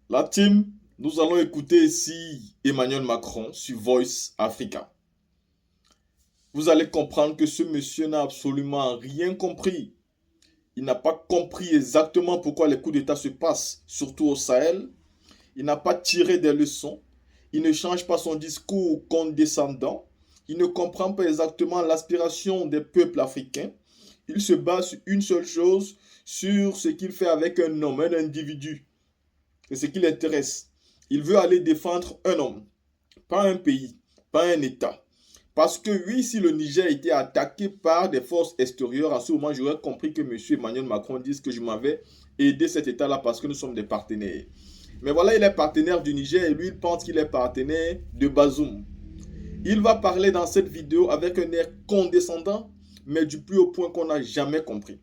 La team, nous allons écouter ici Emmanuel Macron sur Voice Africa. Vous allez comprendre que ce monsieur n'a absolument rien compris. Il n'a pas compris exactement pourquoi les coups d'État se passent, surtout au Sahel. Il n'a pas tiré des leçons. Il ne change pas son discours condescendant. Il ne comprend pas exactement l'aspiration des peuples africains. Il se base sur une seule chose, sur ce qu'il fait avec un homme, un individu. C'est ce qui l'intéresse. Il veut aller défendre un homme, pas un pays, pas un État. Parce que oui, si le Niger était attaqué par des forces extérieures, à ce moment, j'aurais compris que M. Emmanuel Macron dise que je m'avais aidé cet État-là parce que nous sommes des partenaires. Mais voilà, il est partenaire du Niger et lui, il pense qu'il est partenaire de Bazoum. Il va parler dans cette vidéo avec un air condescendant, mais du plus haut point qu'on n'a jamais compris.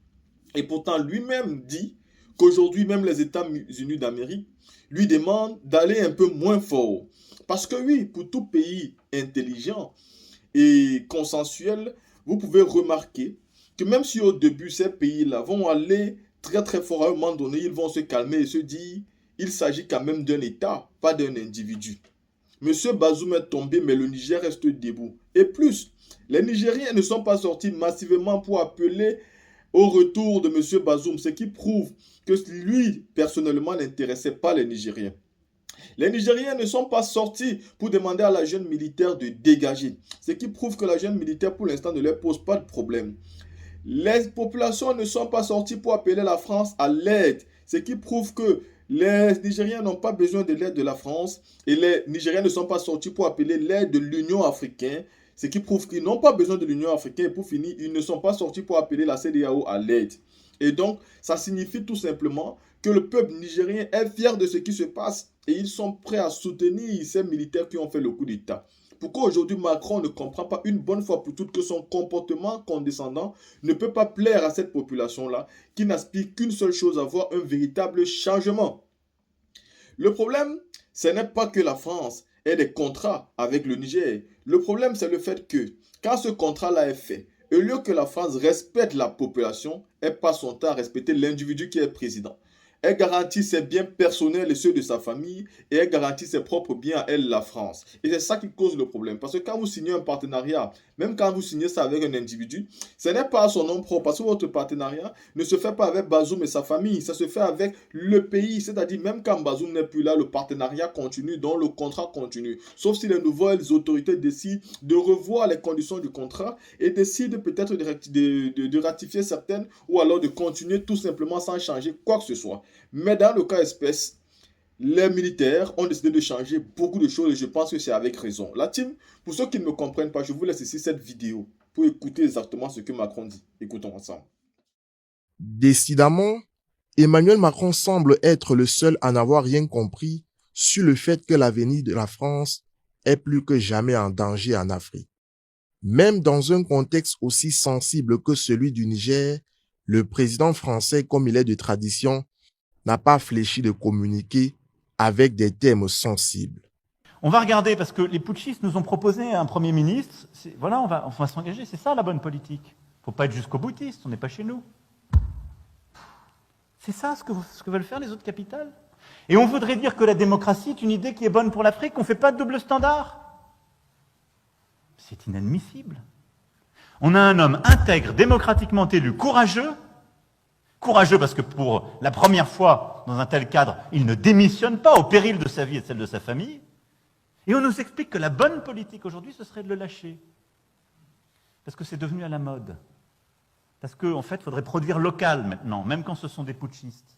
Et pourtant, lui-même dit qu'aujourd'hui, même les États-Unis d'Amérique lui demandent d'aller un peu moins fort. Parce que oui, pour tout pays intelligent et consensuel, vous pouvez remarquer que même si au début, ces pays-là vont aller très très fort, à un moment donné, ils vont se calmer et se dire, il s'agit quand même d'un État, pas d'un individu. Monsieur Bazoum est tombé, mais le Niger reste debout. Et plus, les Nigériens ne sont pas sortis massivement pour appeler au retour de M. Bazoum, ce qui prouve que lui, personnellement, n'intéressait pas les Nigériens. Les Nigériens ne sont pas sortis pour demander à la jeune militaire de dégager, ce qui prouve que la jeune militaire, pour l'instant, ne leur pose pas de problème. Les populations ne sont pas sorties pour appeler la France à l'aide, ce qui prouve que les Nigériens n'ont pas besoin de l'aide de la France et les Nigériens ne sont pas sortis pour appeler l'aide de l'Union africaine, ce qui prouve qu'ils n'ont pas besoin de l'Union africaine et pour finir, ils ne sont pas sortis pour appeler la CEDEAO à l'aide. Et donc, ça signifie tout simplement que le peuple nigérien est fier de ce qui se passe et ils sont prêts à soutenir ces militaires qui ont fait le coup d'État. Pourquoi aujourd'hui Macron ne comprend pas une bonne fois pour toutes que son comportement condescendant ne peut pas plaire à cette population-là qui n'aspire qu'une seule chose, avoir un véritable changement. Le problème, ce n'est pas que la France ait des contrats avec le Niger. Le problème, c'est le fait que quand ce contrat-là est fait, au lieu que la France respecte la population, elle passe son temps à respecter l'individu qui est président. Elle garantit ses biens personnels et ceux de sa famille et elle garantit ses propres biens à elle, la France. Et c'est ça qui cause le problème. Parce que quand vous signez un partenariat, même quand vous signez ça avec un individu, ce n'est pas à son nom propre. Parce que votre partenariat ne se fait pas avec Bazoum et sa famille. Ça se fait avec le pays. C'est-à-dire, même quand Bazoum n'est plus là, le partenariat continue, donc le contrat continue. Sauf si les nouvelles autorités décident de revoir les conditions du contrat et décident peut-être de ratifier certaines ou alors de continuer tout simplement sans changer quoi que ce soit. Mais dans le cas espèce, les militaires ont décidé de changer beaucoup de choses et je pense que c'est avec raison. La team, pour ceux qui ne me comprennent pas, je vous laisse ici cette vidéo pour écouter exactement ce que Macron dit. Écoutons ensemble. Décidément, Emmanuel Macron semble être le seul à n'avoir rien compris sur le fait que l'avenir de la France est plus que jamais en danger en Afrique. Même dans un contexte aussi sensible que celui du Niger, le président français, comme il est de tradition, n'a pas fléchi de communiquer avec des thèmes sensibles. On va regarder, parce que les putschistes nous ont proposé un Premier ministre. Voilà, on va s'engager, c'est ça la bonne politique. Il ne faut pas être jusqu'au boutiste, on n'est pas chez nous. C'est ça ce que veulent faire les autres capitales. Et on voudrait dire que la démocratie est une idée qui est bonne pour l'Afrique, qu'on ne fait pas de double standard. C'est inadmissible. On a un homme intègre, démocratiquement élu, courageux parce que pour la première fois dans un tel cadre, il ne démissionne pas au péril de sa vie et de celle de sa famille. Et on nous explique que la bonne politique aujourd'hui, ce serait de le lâcher. Parce que c'est devenu à la mode. Parce qu'en fait, il faudrait produire local maintenant, même quand ce sont des putschistes.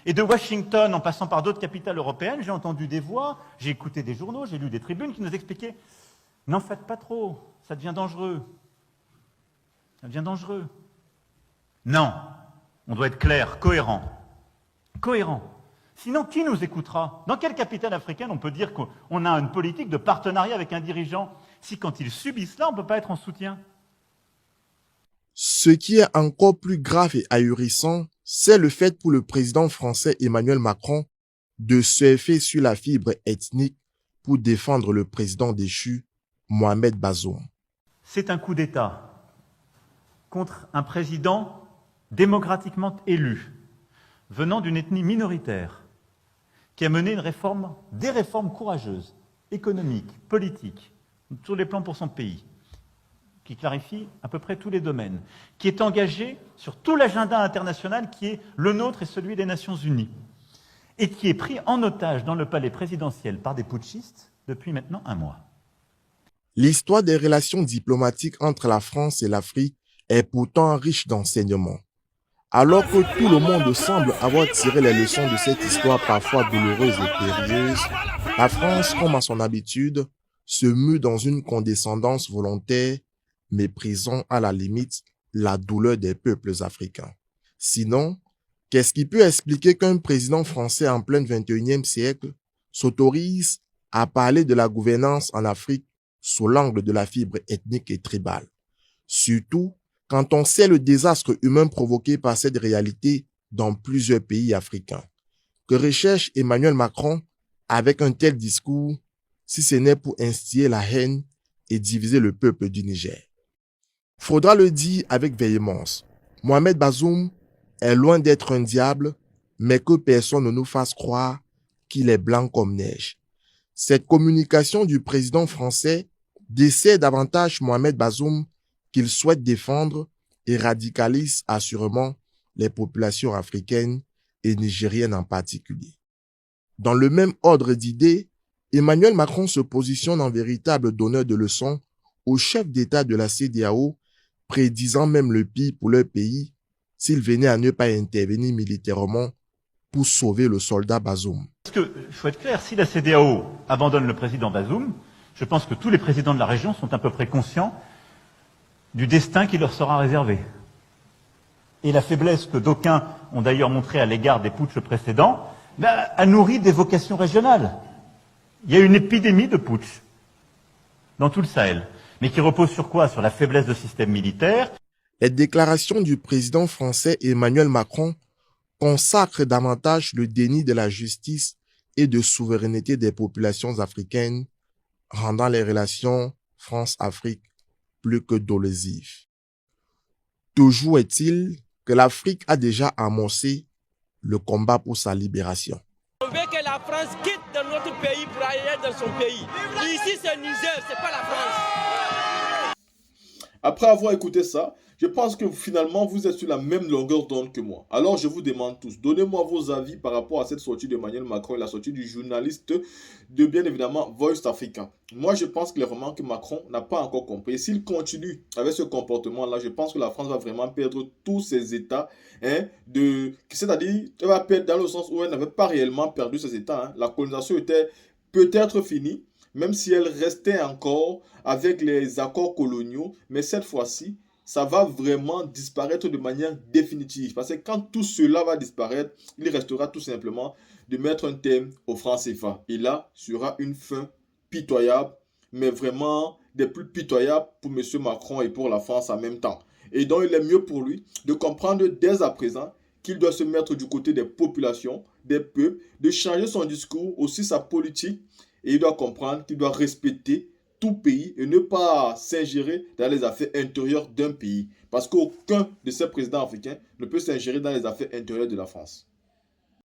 Et de Washington, en passant par d'autres capitales européennes, j'ai entendu des voix, j'ai écouté des journaux, j'ai lu des tribunes qui nous expliquaient « N'en faites pas trop, ça devient dangereux. Ça devient dangereux. » Non, on doit être clair, cohérent. Cohérent. Sinon, qui nous écoutera? Dans quelle capitale africaine on peut dire qu'on a une politique de partenariat avec un dirigeant si quand ils subissent là, on ne peut pas être en soutien? Ce qui est encore plus grave et ahurissant, c'est le fait pour le président français Emmanuel Macron de surfer sur la fibre ethnique pour défendre le président déchu, Mohamed Bazoum. C'est un coup d'État contre un président démocratiquement élu, venant d'une ethnie minoritaire. qui a mené des réformes courageuses, économiques, politiques, sur les plans pour son pays, qui clarifie à peu près tous les domaines, qui est engagé sur tout l'agenda international qui est le nôtre et celui des Nations Unies, et qui est pris en otage dans le palais présidentiel par des putschistes depuis maintenant un mois. L'histoire des relations diplomatiques entre la France et l'Afrique est pourtant riche d'enseignements. Alors que tout le monde semble avoir tiré les leçons de cette histoire parfois douloureuse et périlleuse, la France, comme à son habitude, se mue dans une condescendance volontaire, méprisant à la limite la douleur des peuples africains. Sinon, qu'est-ce qui peut expliquer qu'un président français en plein 21e siècle s'autorise à parler de la gouvernance en Afrique sous l'angle de la fibre ethnique et tribale? Surtout quand on sait le désastre humain provoqué par cette réalité dans plusieurs pays africains. Que recherche Emmanuel Macron avec un tel discours, si ce n'est pour instiller la haine et diviser le peuple du Niger? Faudra le dire avec véhémence. Mohamed Bazoum est loin d'être un diable, mais que personne ne nous fasse croire qu'il est blanc comme neige. Cette communication du président français dessert davantage Mohamed Bazoum qu'il souhaite défendre et radicalise assurément les populations africaines et nigériennes en particulier. Dans le même ordre d'idées, Emmanuel Macron se positionne en véritable donneur de leçons au chef d'État de la CEDEAO, prédisant même le pire pour leur pays s'il venait à ne pas intervenir militairement pour sauver le soldat Bazoum. Parce que, il faut être clair, si la CEDEAO abandonne le président Bazoum, je pense que tous les présidents de la région sont à peu près conscients du destin qui leur sera réservé. Et la faiblesse que d'aucuns ont d'ailleurs montrée à l'égard des putschs précédents, a nourri des vocations régionales. Il y a une épidémie de putsch dans tout le Sahel. Mais qui repose sur quoi? Sur la faiblesse de système militaire. Les déclarations du président français Emmanuel Macron consacrent davantage le déni de la justice et de souveraineté des populations africaines, rendant les relations France-Afrique plus que dolosives. Toujours est-il que l'Afrique a déjà amorcé le combat pour sa libération. On veut que la France quitte de notre pays pour aller dans son pays. Ici c'est Niger, c'est pas la France. Après avoir écouté ça, je pense que finalement vous êtes sur la même longueur d'onde que moi. Alors je vous demande tous, donnez-moi vos avis par rapport à cette sortie d'Emmanuel Macron et la sortie du journaliste de bien évidemment Voice Africa. Moi je pense clairement que Macron n'a pas encore compris. S'il continue avec ce comportement-là, je pense que la France va vraiment perdre tous ses états. C'est-à-dire, elle va perdre dans le sens où elle n'avait pas réellement perdu ses états. La colonisation était peut-être finie, même si elle restait encore avec les accords coloniaux, mais cette fois-ci, ça va vraiment disparaître de manière définitive. Parce que quand tout cela va disparaître, il restera tout simplement de mettre un terme au franc CFA. Et là, sera une fin pitoyable, mais vraiment des plus pitoyables pour M. Macron et pour la France en même temps. Et donc, il est mieux pour lui de comprendre dès à présent qu'il doit se mettre du côté des populations, des peuples, de changer son discours, aussi sa politique. Et il doit comprendre qu'il doit respecter tout pays et ne pas s'ingérer dans les affaires intérieures d'un pays. Parce qu'aucun de ces présidents africains ne peut s'ingérer dans les affaires intérieures de la France.